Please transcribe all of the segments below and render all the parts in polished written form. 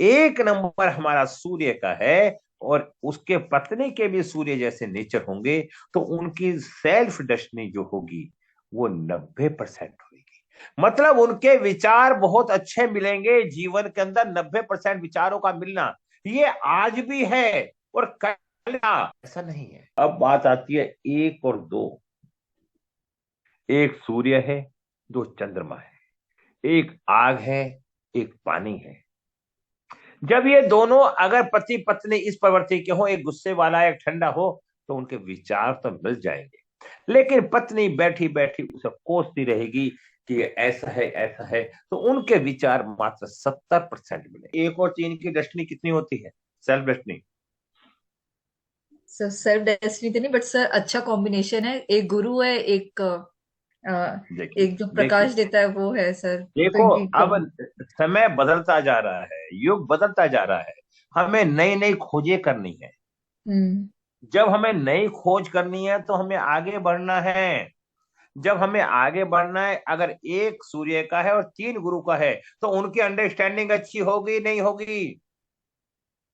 एक नंबर हमारा सूर्य का है और उसके पत्नी के भी सूर्य जैसे नेचर होंगे, तो उनकी सेल्फ डेस्टिनी जो होगी वो 90% होगी। मतलब उनके विचार बहुत अच्छे मिलेंगे जीवन के अंदर। 90% विचारों का मिलना ये आज भी है और कल का ऐसा नहीं है। अब बात आती है एक और दो। एक सूर्य है, दो चंद्रमा है, एक आग है, एक पानी है। जब ये दोनों अगर पति पत्नी इस प्रवृत्ति के हो, एक गुस्से वाला एक ठंडा हो, तो उनके विचार तो मिल जाएंगे। लेकिन पत्नी बैठी बैठी उसे कोसती रहेगी कि ये ऐसा है, तो उनके विचार मात्र 70% मिले। एक और तीन की डेस्टिनी कितनी होती है, self destiny? Sir self destiny तो नहीं, बट सर अच्छा कॉम्बिनेशन है। एक गुरु है, एक देखिए, एक जो देखिए, प्रकाश देता है वो है सर, तो देखो, इनकी अब समय बदलता जा रहा है, युग बदलता जा रहा है। हमें नई नई खोजें करनी है। हम्म। जब हमें नई खोज करनी है तो हमें आगे बढ़ना है। जब हमें आगे बढ़ना है, अगर एक सूर्य का है और तीन गुरु का है, तो उनकी अंडरस्टैंडिंग अच्छी होगी नहीं होगी?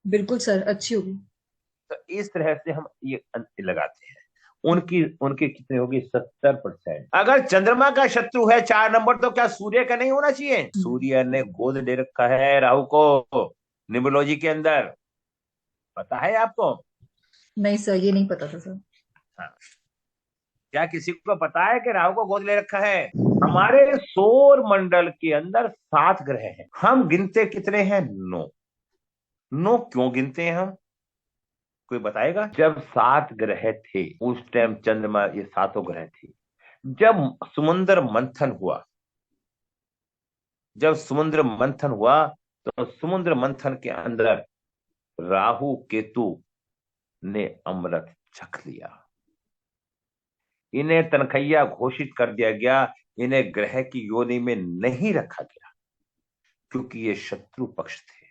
बिल्कुल सर, अच्छी होगी। तो इस तरह से हम ये लगाते हैं। उनकी उनकी कितनी होगी, 70%। अगर चंद्रमा का शत्रु है 4 नंबर, तो क्या सूर्य का नहीं होना चाहिए? हम्म। सूर्य ने गोद ले रखा है राहु को न्यूमरोलॉजी के अंदर, पता है आपको? नहीं सर, ये नहीं पता था सर। हाँ। क्या किसी को पता है कि राहु को गोद ले रखा है? हमारे सौर मंडल के अंदर 7 ग्रह हैं, हम गिनते कितने हैं? 9। 9 क्यों गिनते हैं हम, कोई बताएगा? जब 7 ग्रह थे उस टाइम चंद्रमा, ये सातों ग्रह थे। जब समुद्र मंथन हुआ, जब समुद्र मंथन हुआ, तो समुद्र मंथन के अंदर राहु केतु ने अमृत चख लिया। इन्हें तनखैया घोषित कर दिया गया, इन्हें ग्रह की योनि में नहीं रखा गया, क्योंकि ये शत्रु पक्ष थे।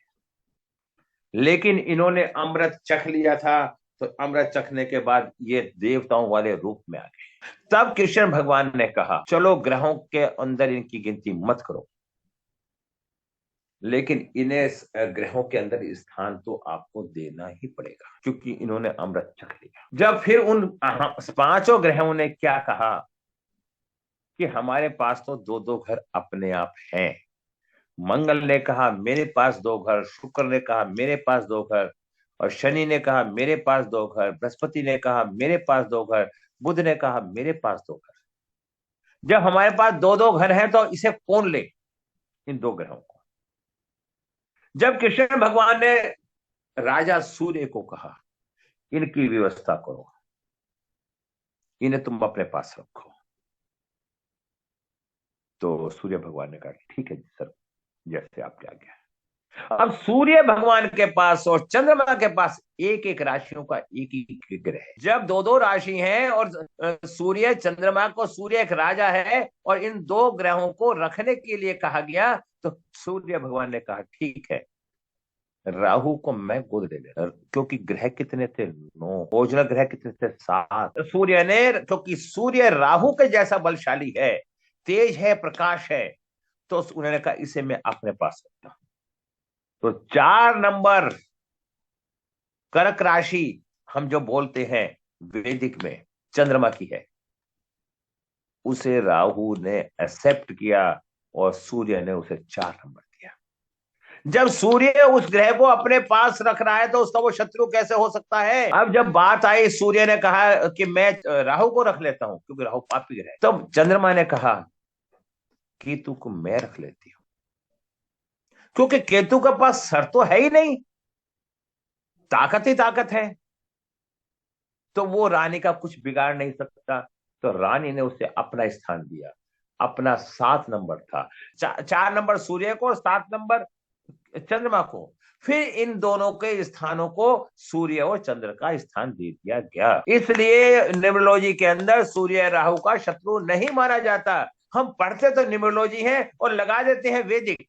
लेकिन इन्होंने अमृत चख लिया था, तो अमृत चखने के बाद ये देवताओं वाले रूप में आ गए। तब कृष्ण भगवान ने कहा चलो ग्रहों के अंदर इनकी गिनती मत करो, लेकिन इन्हें ग्रहों के अंदर स्थान तो आपको देना ही पड़ेगा, क्योंकि इन्होंने अमृत चख लिया। जब फिर उन पांचों ग्रहों ने क्या कहा कि हमारे पास तो दो दो घर अपने आप हैं। मंगल ने कहा मेरे पास 2 घर, शुक्र ने कहा मेरे पास 2 घर, और शनि ने कहा मेरे पास 2 घर, बृहस्पति ने कहा मेरे पास 2 घर, बुध ने कहा मेरे पास 2 घर। जब हमारे पास दो दो घर हैं, तो इसे कौन ले, इन 2 ग्रहों को? जब कृष्ण भगवान ने राजा सूर्य को कहा इनकी व्यवस्था करो, इन्हें तुम अपने पास रखो, तो सूर्य भगवान ने कहा ठीक है जी सर, जैसे आपके आज्ञा है। अब सूर्य भगवान के पास और चंद्रमा के पास एक एक राशियों का एक एक ग्रह है। जब दो दो राशि हैं और सूर्य चंद्रमा को, सूर्य एक राजा है और इन 2 ग्रहों को रखने के लिए कहा गया, तो सूर्य भगवान ने कहा ठीक है, राहु को मैं गोद ले लेता, क्योंकि ग्रह कितने थे? 9। भोजन ग्रह कितने थे? 7। सूर्य ने, क्योंकि सूर्य राहु के जैसा बलशाली है, तेज है, प्रकाश है, तो उन्होंने कहा इसे मैं अपने पास रखता हूं। तो 4 नंबर कर्क राशि हम जो बोलते हैं वैदिक में चंद्रमा की है, उसे राहु ने एक्सेप्ट किया और सूर्य ने उसे 4 नंबर दिया। जब सूर्य उस ग्रह को अपने पास रख रहा है, तो उसका वो शत्रु कैसे हो सकता है? अब जब बात आई, सूर्य ने कहा कि मैं राहु को रख लेता हूं क्योंकि राहु पापी ग्रह है, तब चंद्रमा ने कहा केतु को मैं रख लेती हूं, क्योंकि केतु के पास सर तो है ही नहीं, ताकत ही ताकत है, तो वो रानी का कुछ बिगाड़ नहीं सकता। तो रानी ने उसे अपना स्थान दिया, अपना 7 नंबर था। 4 नंबर सूर्य को, 7 नंबर चंद्रमा को। फिर इन दोनों के स्थानों को सूर्य और चंद्र का स्थान दे दिया गया। इसलिए न्यूमरोलॉजी के अंदर सूर्य राहु का शत्रु नहीं माना जाता। हम पढ़ते तो न्यूमरोलॉजी है और लगा देते हैं वैदिक।